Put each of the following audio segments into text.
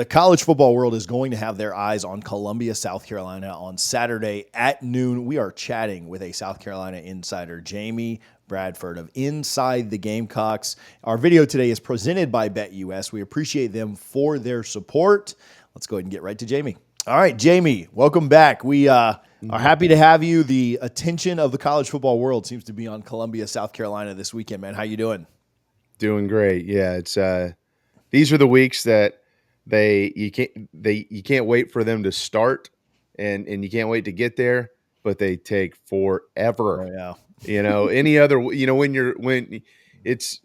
The college football world is going to have their eyes on Columbia, South Carolina on Saturday at noon. We are chatting with a South Carolina insider, Jamie Bradford of Inside the Gamecocks. Our video today is presented by BetUS. We appreciate them for their support. Let's go ahead and get right to Jamie. All right, Jamie, welcome back. We are happy to have you. The attention of the college football world seems to be on Columbia, South Carolina this weekend, man. How you doing? Doing great. Yeah, it's these are the weeks that you can't wait for them to start, and you can't wait to get there, but they take forever. Oh, yeah. Any other, when it's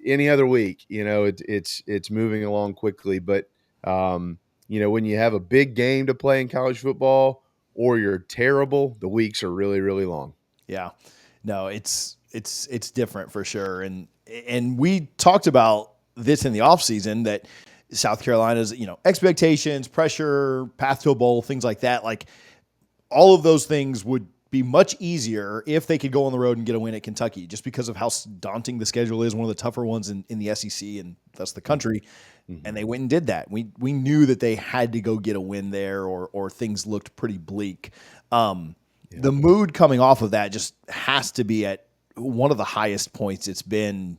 any other week, it's moving along quickly, but when you have a big game to play in college football or you're terrible, the weeks are really, really long. Yeah. No, it's different for sure. And we talked about this in the offseason that South Carolina's, expectations, pressure, path to a bowl, things like that. Like all of those things would be much easier if they could go on the road and get a win at Kentucky, just because of how daunting the schedule is, one of the tougher ones in the SEC and thus the country. Mm-hmm. And they went and did that. We knew that they had to go get a win there or things looked pretty bleak. The mood coming off of that just has to be at one of the highest points it's been,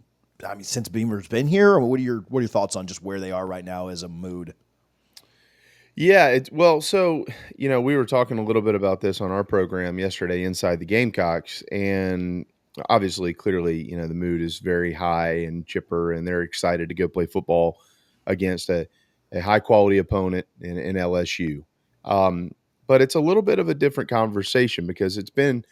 since Beamer's been here. What are your thoughts on just where they are right now as a mood? Yeah, so we were talking a little bit about this on our program yesterday, Inside the Gamecocks, and obviously, clearly, the mood is very high and chipper, and they're excited to go play football against a high quality opponent in LSU. But it's a little bit of a different conversation because it's been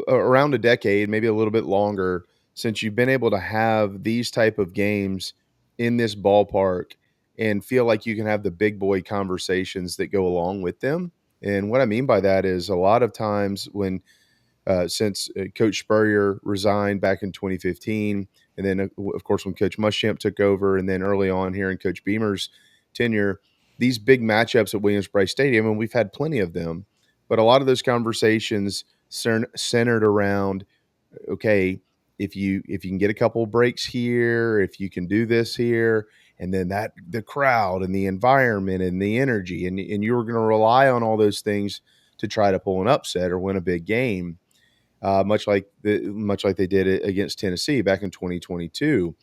around a decade, maybe a little bit longer, since you've been able to have these type of games in this ballpark and feel like you can have the big boy conversations that go along with them. And what I mean by that is a lot of times when since Coach Spurrier resigned back in 2015, and then, of course, when Coach Muschamp took over, and then early on here in Coach Beamer's tenure, these big matchups at Williams-Brice Stadium, and we've had plenty of them, but a lot of those conversations centered around, okay, if you can get a couple of breaks here, if you can do this here, and then that the crowd and the environment and the energy, and you're going to rely on all those things to try to pull an upset or win a big game, much like they did it against Tennessee back in 2022.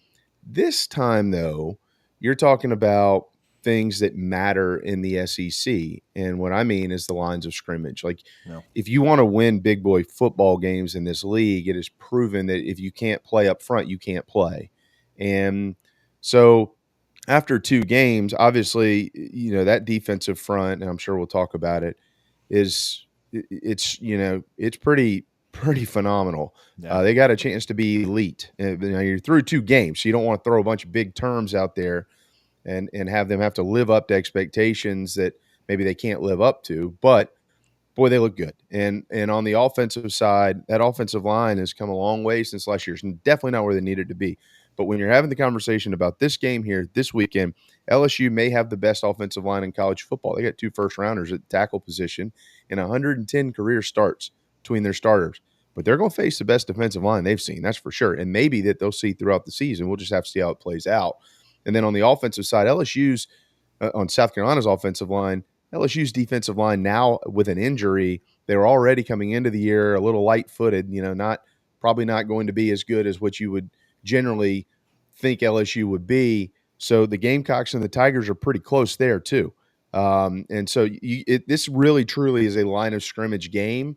This time, though, you're talking about things that matter in the SEC. And what I mean is the lines of scrimmage. Like, if you want to win big boy football games in this league, it is proven that if you can't play up front, you can't play. And so after two games, obviously, that defensive front, and I'm sure we'll talk about it, it's pretty phenomenal. Yeah. They got a chance to be elite. You're through two games, so you don't want to throw a bunch of big terms out there and have them have to live up to expectations that maybe they can't live up to. But boy, they look good. And on the offensive side, that offensive line has come a long way since last year. It's definitely not where they needed to be. But when you're having the conversation about this game here this weekend, LSU may have the best offensive line in college football. They got 2 first-rounders at the tackle position and 110 career starts between their starters. But they're going to face the best defensive line they've seen, that's for sure. And maybe that they'll see throughout the season. We'll just have to see how it plays out. And then on the offensive side, LSU's on South Carolina's offensive line, LSU's defensive line now with an injury, they were already coming into the year a little light-footed, probably not going to be as good as what you would generally think LSU would be. So the Gamecocks and the Tigers are pretty close there too. And so this really truly is a line of scrimmage game.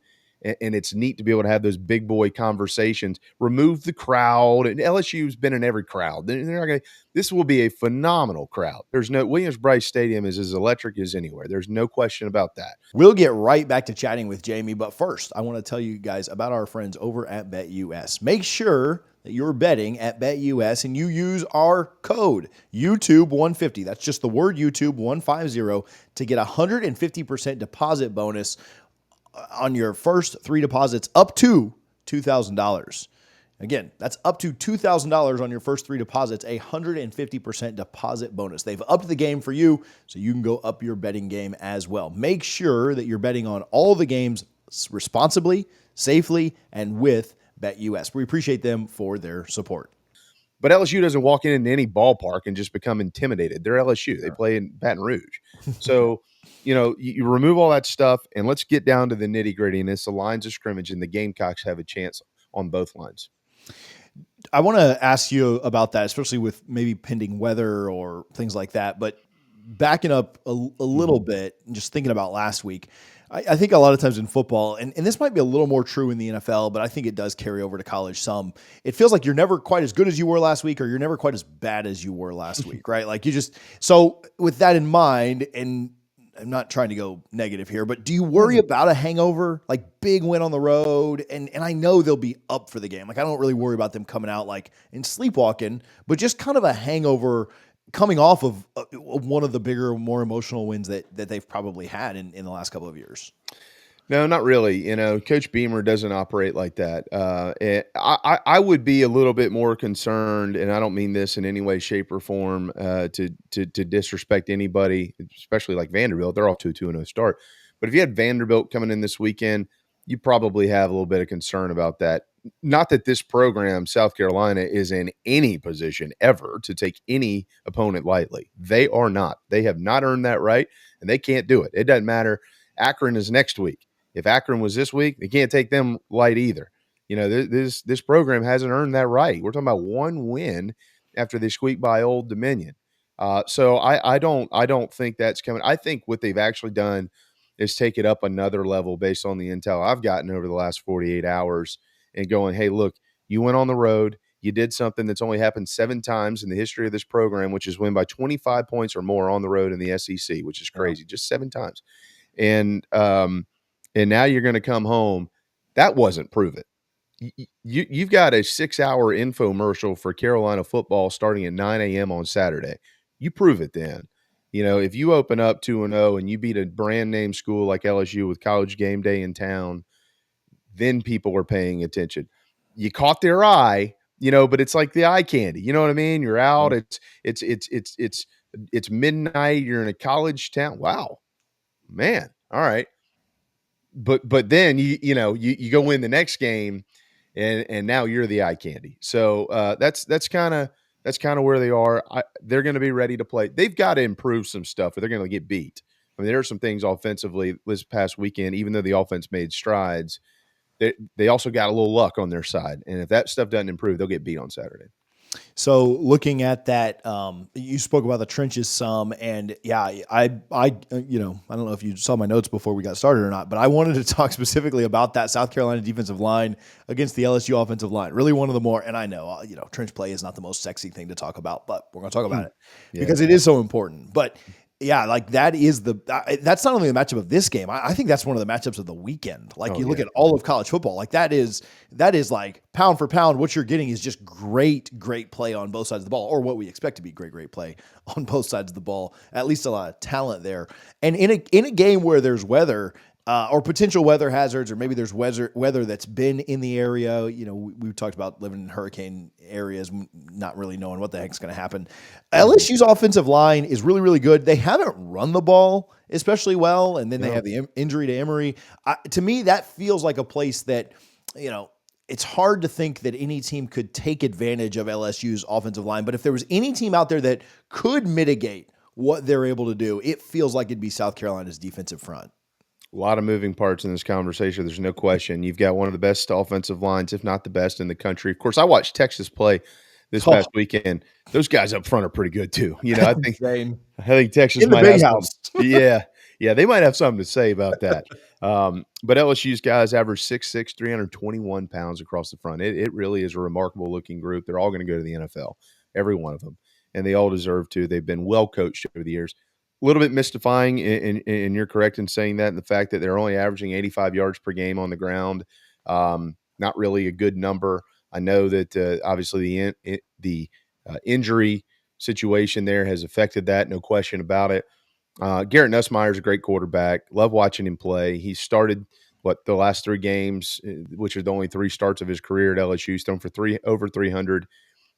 And it's neat to be able to have those big boy conversations, remove the crowd. And LSU's been in every crowd. They're not going to, this will be a phenomenal crowd. There's no, Williams-Brice Stadium is as electric as anywhere. There's no question about that. We'll get right back to chatting with Jamie. But first, I want to tell you guys about our friends over at BetUS. Make sure that you're betting at BetUS and you use our code YouTube150. That's just the word YouTube150 to get a 150% deposit bonus on your first 3 deposits up to $2,000. Again, that's up to $2,000 on your first 3 deposits, a 150% deposit bonus. They've upped the game for you, so you can go up your betting game as well. Make sure that you're betting on all the games responsibly, safely, and with BetUS. We appreciate them for their support. But LSU doesn't walk into any ballpark and just become intimidated. They're LSU. They Sure. play in Baton Rouge. So, you remove all that stuff and let's get down to the nitty gritty. And it's the lines of scrimmage, and the Gamecocks have a chance on both lines. I want to ask you about that, especially with maybe pending weather or things like that. But backing up a little bit and just thinking about last week, I think a lot of times in football, and this might be a little more true in the NFL, but I think it does carry over to college some. It feels like you're never quite as good as you were last week, or you're never quite as bad as you were last week, right? Like so with that in mind, and I'm not trying to go negative here, but do you worry about a hangover, like big win on the road? And I know they'll be up for the game. Like I don't really worry about them coming out like and sleepwalking, but just kind of a hangover coming off of one of the bigger, more emotional wins that they've probably had in the last couple of years. No, not really. Coach Beamer doesn't operate like that. I would be a little bit more concerned, and I don't mean this in any way, shape, or form to disrespect anybody, especially like Vanderbilt. They're off to a 2-0 start. But if you had Vanderbilt coming in this weekend, you probably have a little bit of concern about that. Not that this program, South Carolina, is in any position ever to take any opponent lightly. They are not. They have not earned that right, and they can't do it. It doesn't matter. Akron is next week. If Akron was this week, they can't take them light either. This program hasn't earned that right. We're talking about one win after they squeaked by Old Dominion. So I don't think that's coming. I think what they've actually done is take it up another level based on the intel I've gotten over the last 48 hours and going, hey, look, you went on the road. You did something that's only happened 7 times in the history of this program, which is win by 25 points or more on the road in the SEC, which is crazy. Just 7 times. And now you're going to come home. That wasn't proven. You've got a 6-hour infomercial for Carolina football starting at 9 a.m. on Saturday. You prove it then. If you open up 2-0 and you beat a brand name school like LSU with College Game Day in town, then people are paying attention. You caught their eye, but it's like the eye candy. You know what I mean? You're out. It's midnight. You're in a college town. Wow, man. All right. But then you go win the next game, and now you're the eye candy. So that's kind of where they are. They're going to be ready to play. They've got to improve some stuff, or they're going to get beat. I mean, there are some things offensively this past weekend. Even though the offense made strides, they also got a little luck on their side, and if that stuff doesn't improve, they'll get beat on Saturday. So looking at that, you spoke about the trenches some, and yeah, I don't know if you saw my notes before we got started or not, but I wanted to talk specifically about that South Carolina defensive line against the LSU offensive line. Really one of the more, and I know, trench play is not the most sexy thing to talk about, but we're going to talk about it because it is so important. But yeah, like that's not only the matchup of this game. I think that's one of the matchups of the weekend. Like you look at all of college football, like that is like pound for pound. What you're getting is just great play on both sides of the ball, or what we expect to be great play on both sides of the ball. At least a lot of talent there. And in a game where there's weather, or potential weather hazards, or maybe there's weather that's been in the area. We've talked about living in hurricane areas, not really knowing what the heck's going to happen. LSU's offensive line is really, really good. They haven't run the ball especially well, and then they have the injury to Emory. To me, that feels like a place that, it's hard to think that any team could take advantage of LSU's offensive line. But if there was any team out there that could mitigate what they're able to do, it feels like it'd be South Carolina's defensive front. A lot of moving parts in this conversation. There's no question. You've got one of the best offensive lines, if not the best in the country. Of course, I watched Texas play this past weekend. Those guys up front are pretty good too. I think Texas in the might big have house. Yeah, they might have something to say about that. But LSU's guys average 6'6", 321 pounds across the front. It really is a remarkable looking group. They're all going to go to the NFL, every one of them, and they all deserve to. They've been well coached over the years. A little bit mystifying, and you're correct in saying that, and the fact that they're only averaging 85 yards per game on the ground. Not really a good number. I know that obviously the injury situation there has affected that, no question about it. Garrett Nussmeier is a great quarterback. Love watching him play. He started the last 3 games, which are the only 3 starts of his career at LSU. He's thrown for over 300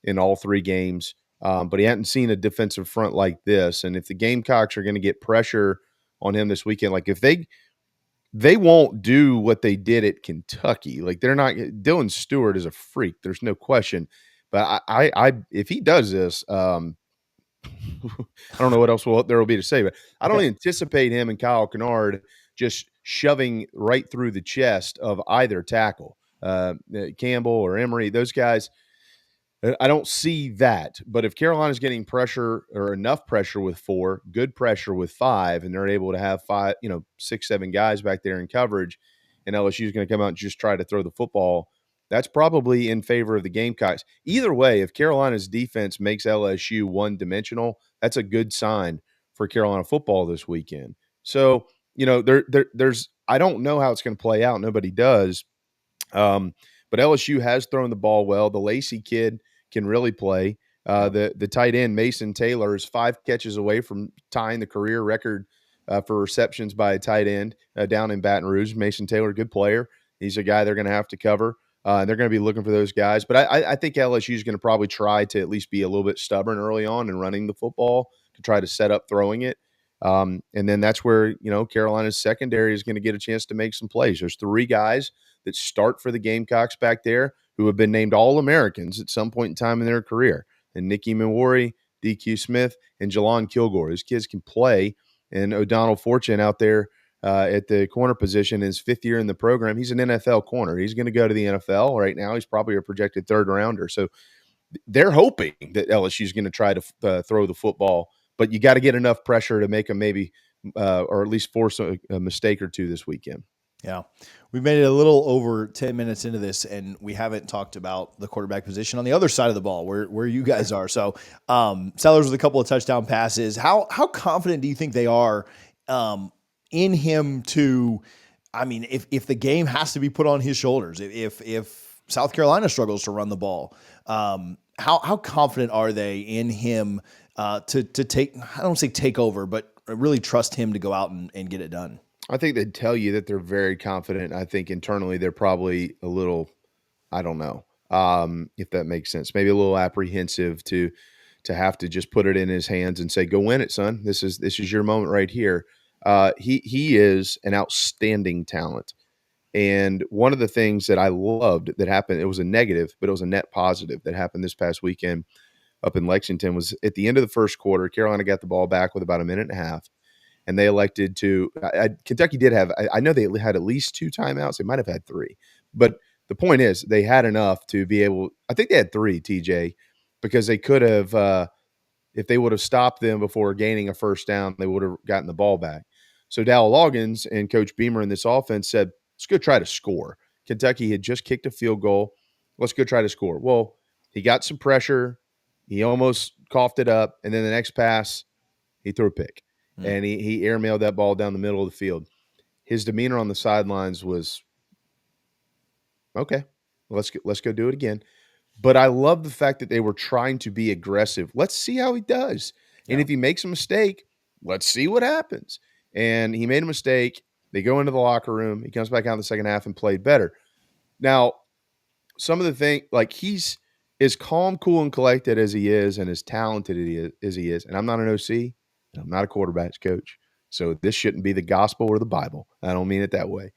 in all 3 games. But he hadn't seen a defensive front like this. And if the Gamecocks are going to get pressure on him this weekend, like if they won't do what they did at Kentucky. Like they're not. Dylan Stewart is a freak. There's no question. But if he does this, I don't know what else there will be to say, but I don't anticipate him and Kyle Kennard just shoving right through the chest of either tackle. Campbell or Emery, those guys, I don't see that. But if Carolina's getting pressure or enough pressure with 4, good pressure with 5, and they're able to have 5, 6, 7 guys back there in coverage, and LSU is going to come out and just try to throw the football, that's probably in favor of the Gamecocks. Either way, if Carolina's defense makes LSU one-dimensional, that's a good sign for Carolina football this weekend. So, there's I don't know how it's going to play out. Nobody does. But LSU has thrown the ball well. The Lacey kid can really play. The tight end Mason Taylor is 5 catches away from tying the career record for receptions by a tight end down in Baton Rouge. Mason Taylor, good player. He's a guy they're going to have to cover. And they're going to be looking for those guys. But I think LSU is going to probably try to at least be a little bit stubborn early on in running the football to try to set up throwing it. And then that's where, Carolina's secondary is going to get a chance to make some plays. There's 3 guys that start for the Gamecocks back there who have been named All-Americans at some point in time in their career. And Nicky Mawari, DQ Smith, and Jelon Kilgore. Those kids can play. And O'Donnell Fortune out there at the corner position, his 5th year in the program. He's an NFL corner. He's going to go to the NFL right now. He's probably a projected 3rd rounder. So they're hoping that LSU is going to try to throw the football, but you got to get enough pressure to make them maybe or at least force a mistake or 2 this weekend. Yeah. We've made it a little over 10 minutes into this, and we haven't talked about the quarterback position on the other side of the ball where you guys are. So Sellers with a couple of touchdown passes. How confident do you think they are in him to, I mean, if the game has to be put on his shoulders, if South Carolina struggles to run the ball, how confident are they in him to take, I don't say take over, but really trust him to go out and get it done? I think they'd tell you that they're very confident. I think internally they're probably a little, I don't know, if that makes sense, maybe a little apprehensive to have to just put it in his hands and say, "Go win it, son. This is your moment right here." He is an outstanding talent, and one of the things that I loved that happened, it was a negative, but it was a net positive that happened this past weekend up in Lexington, was at the end of the first quarter. Carolina got the ball back with about a minute and a half. And they elected to Kentucky did have, I know they had at least 2 timeouts. They might have had 3. But the point is they had enough to be able – I think they had 3, TJ, because they could have if they would have stopped them before gaining a first down, they would have gotten the ball back. So Dowell Loggins and Coach Beamer in this offense said, let's go try to score. Kentucky had just kicked a field goal. Let's go try to score. Well, he got some pressure. He almost coughed it up. And then the next pass, he threw a pick. And he airmailed that ball down the middle of the field. His demeanor on the sidelines was, okay, let's go do it again. But I love the fact that they were trying to be aggressive. Let's see how he does. Yeah. And if he makes a mistake, let's see what happens. And he made a mistake. They go into the locker room. He comes back out in the second half and played better. Now, some of the things, like he's as calm, cool, and collected as he is and as talented as he is. And I'm not an OC. I'm not a quarterbacks coach, so this shouldn't be the gospel or the Bible. I don't mean it that way.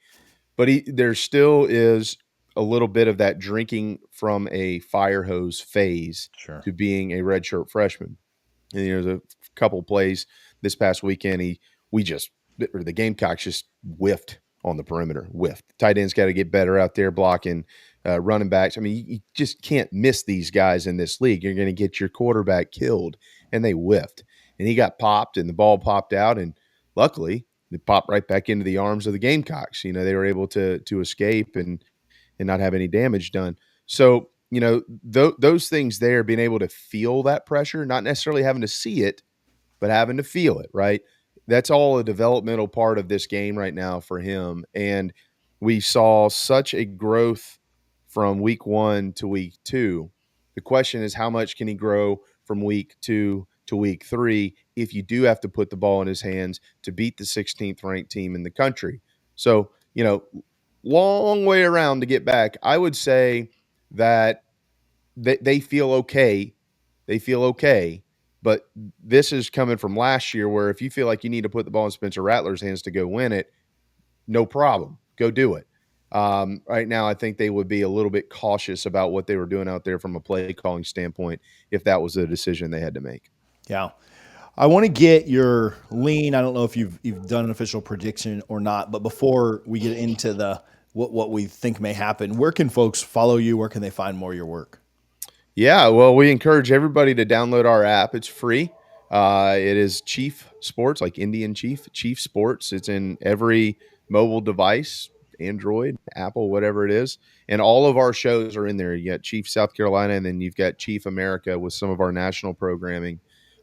But there still is a little bit of that drinking from a fire hose phase to being a redshirt freshman. And there's a couple of plays this past weekend. The Gamecocks just whiffed on the perimeter. Tight ends got to get better out there blocking running backs. I mean, you just can't miss these guys in this league. You're going to get your quarterback killed, and they whiffed. And he got popped, and the ball popped out, and luckily it popped right back into the arms of the Gamecocks. They were able to escape and not have any damage done. So, those things there, being able to feel that pressure, not necessarily having to see it, but having to feel it, right? That's all a developmental part of this game right now for him. And we saw such a growth from week 1 to week 2. The question is, how much can he grow from week 2 to week 3 if you do have to put the ball in his hands to beat the 16th ranked team in the country? So, long way around to get back. I would say that they feel okay. They feel okay. But this is coming from last year, where if you feel like you need to put the ball in Spencer Rattler's hands to go win it, no problem. Go do it. Right now, I think they would be a little bit cautious about what they were doing out there from a play calling standpoint if that was the decision they had to make. Yeah. I want to get your lean. I don't know if you've done an official prediction or not, but before we get into the what we think may happen, where can folks follow you? Where can they find more of your work? Yeah, well, we encourage everybody to download our app. It's free. It is Chief Sports, like Indian Chief Sports. It's in every mobile device, Android, Apple, whatever it is. And all of our shows are in there. You got Chief South Carolina, and then you've got Chief America with some of our national programming.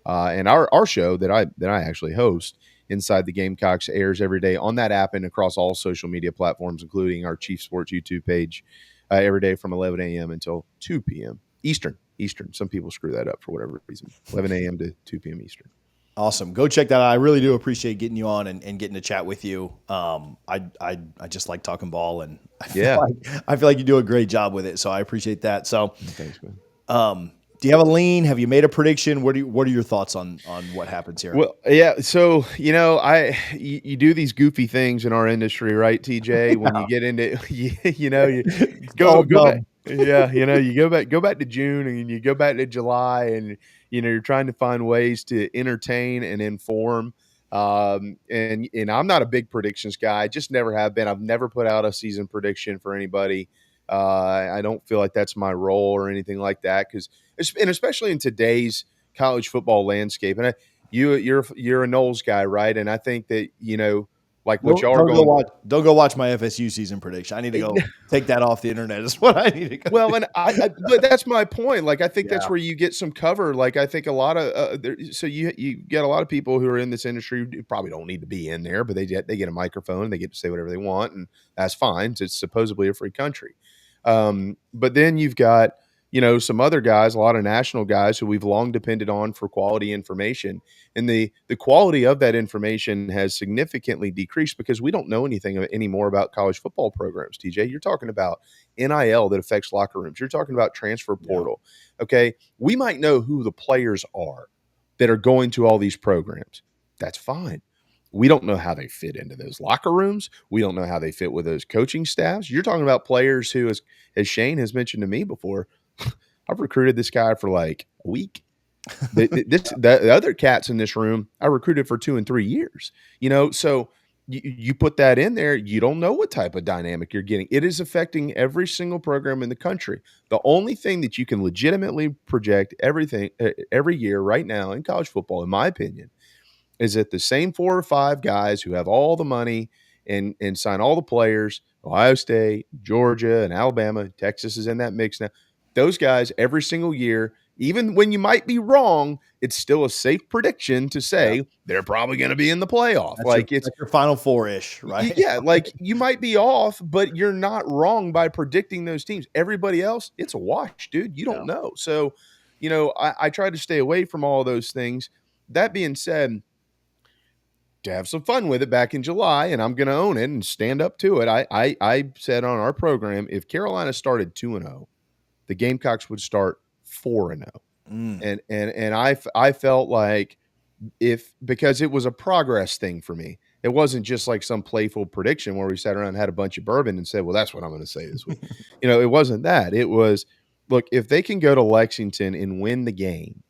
And our show that I actually host, Inside the Gamecocks, airs every day on that app and across all social media platforms, including our Chief Sports YouTube page, every day from 11 a.m. until 2 p.m. Eastern. Some people screw that up for whatever reason. 11 a.m. to 2 p.m. Eastern. Awesome. Go check that out. I really do appreciate getting you on and getting to chat with you. I just like talking ball, and Yeah. I feel like you do a great job with it. So I appreciate that. So, Thanks, man. do you have a lean? Have you made a prediction? What are your thoughts on what happens here? Well, yeah. So you do these goofy things in our industry, right, TJ? When you get into, you It's all go back. dumb. Yeah, you go back to June and you go back to July, and you're trying to find ways to entertain and inform. And I'm not a big predictions guy. I just never have been. I've never put out a season prediction for anybody. I don't feel like that's my role or anything like that, because, and especially in today's college football landscape. And you're a Knowles guy, right? And I think that like what y'all are going. Don't go watch my FSU season prediction. I need to go take that off the internet. Is what I need to go. Well, Do. and but that's my point. Like, I think that's Yeah. where you get some cover. Like, I think a lot of so you get a lot of people who are in this industry who probably don't need to be in there, but they get a microphone and they get to say whatever they want, and that's fine. It's supposedly a free country. But then you've got some other guys, a lot of national guys who we've long depended on for quality information, and the quality of that information has significantly decreased because we don't know anything anymore about college football programs. TJ, you're talking about NIL that affects locker rooms. You're talking about transfer Yeah. portal. Okay, we might know who the players are that are going to all these programs. That's fine. We don't know how they fit into those locker rooms. We don't know how they fit with those coaching staffs. You're talking about players who, as Shane has mentioned to me before, I've recruited this guy for like a week. The other cats in this room, I recruited for 2 and 3 years. So you put that in there, you don't know what type of dynamic you're getting. It is affecting every single program in the country. The only thing that you can legitimately project every year right now in college football, in my opinion, is that the same 4 or 5 guys who have all the money and sign all the players, Ohio State, Georgia, and Alabama, Texas is in that mix now. Those guys every single year, even when you might be wrong, it's still a safe prediction to Yeah. say they're probably going to be in the playoff. That's your Final Four-ish, right? Yeah, like you might be off, but you're not wrong by predicting those teams. Everybody else, it's a wash, dude. You don't Yeah. know. So, I try to stay away from all those things. That being said, to have some fun with it back in July, and I'm going to own it and stand up to it. I said on our program, if Carolina started 2-0, the Gamecocks would start 4-0. Mm. And I felt like, because it was a progress thing for me. It wasn't just like some playful prediction where we sat around and had a bunch of bourbon and said, well, that's what I'm going to say this week. It wasn't that. It was, look, if they can go to Lexington and win the game,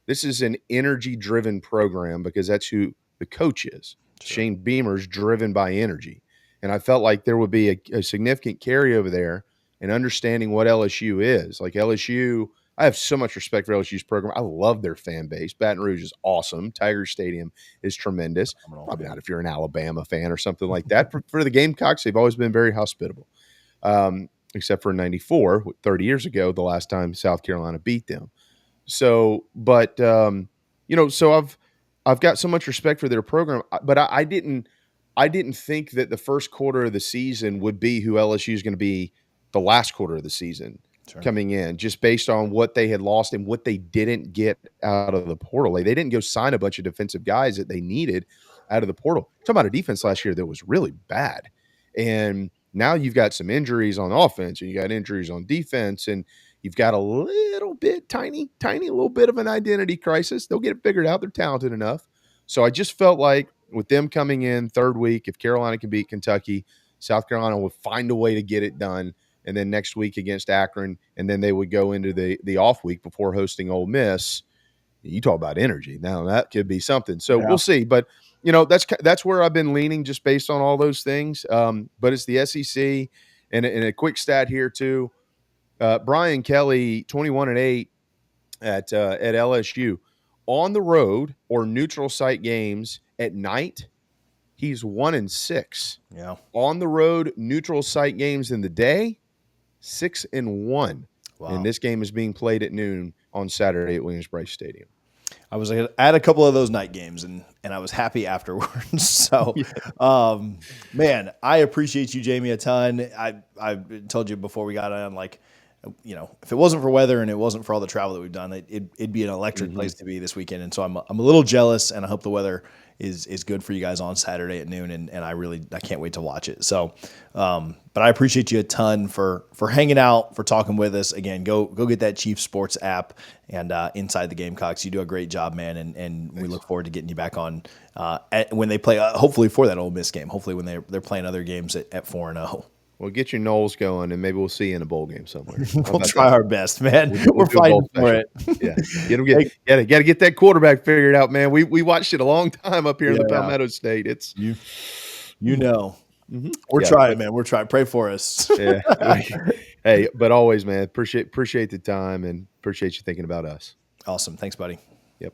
this is an energy driven program because that's who the coach is. Sure. Shane Beamer's driven by energy. And I felt like there would be a significant carryover there and understanding what LSU is. Like LSU, I have so much respect for LSU's program. I love their fan base. Baton Rouge is awesome. Tiger Stadium is tremendous. Probably not if you're an Alabama fan or something like that. For the Gamecocks, they've always been very hospitable, except for in 94, 30 years ago, the last time South Carolina beat them. So, but so I've got so much respect for their program, but I didn't think that the first quarter of the season would be who LSU is going to be the last quarter of the season. Sure. Coming in, just based on what they had lost and what they didn't get out of the portal. They didn't go sign a bunch of defensive guys that they needed out of the portal. Talking about a defense last year that was really bad. And now you've got some injuries on offense and you got injuries on defense, and you've got a little bit, tiny little bit of an identity crisis. They'll get it figured out. They're talented enough. So I just felt like with them coming in third week, if Carolina can beat Kentucky, South Carolina would find a way to get it done. And then next week against Akron, and then they would go into the off week before hosting Ole Miss. You talk about energy. Now that could be something. So Yeah. we'll see. But that's where I've been leaning just based on all those things. But it's the SEC, and a quick stat here too. Brian Kelly, 21-8 at LSU, on the road or neutral site games at night. He's 1-6. Yeah. On the road, neutral site games in the day, 6-1. Wow. And this game is being played at noon on Saturday at Williams-Brice Stadium. I was at a couple of those night games, and I was happy afterwards. So, man, I appreciate you, Jamie, a ton. I told you before we got on, like, if it wasn't for weather and it wasn't for all the travel that we've done, it'd be an electric place to be this weekend. And so I'm a little jealous, and I hope the weather is good for you guys on Saturday at noon. And I can't wait to watch it. So, but I appreciate you a ton for hanging out, for talking with us. Again, go get that Chiefs Sports app and Inside the Gamecocks. You do a great job, man. And we look forward to getting you back on when they play, hopefully for that Ole Miss game, hopefully when they're playing other games at 4-0. Well, get your Knowles going, and maybe we'll see you in a bowl game somewhere. We'll try our best, man. We're fighting for it. Yeah, got to get that quarterback figured out, man. We watched it a long time up here in the Palmetto State. It's we're trying, man. We're trying. Pray for us. Yeah. Hey, but always, man, appreciate the time and appreciate you thinking about us. Awesome. Thanks, buddy. Yep.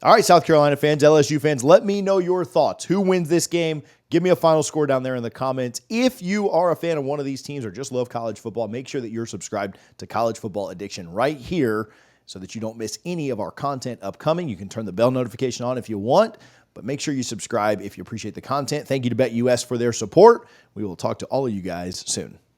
All right, South Carolina fans, LSU fans, let me know your thoughts. Who wins this game? Give me a final score down there in the comments. If you are a fan of one of these teams or just love college football, make sure that you're subscribed to College Football Addiction right here so that you don't miss any of our content upcoming. You can turn the bell notification on if you want, but make sure you subscribe if you appreciate the content. Thank you to BetUS for their support. We will talk to all of you guys soon.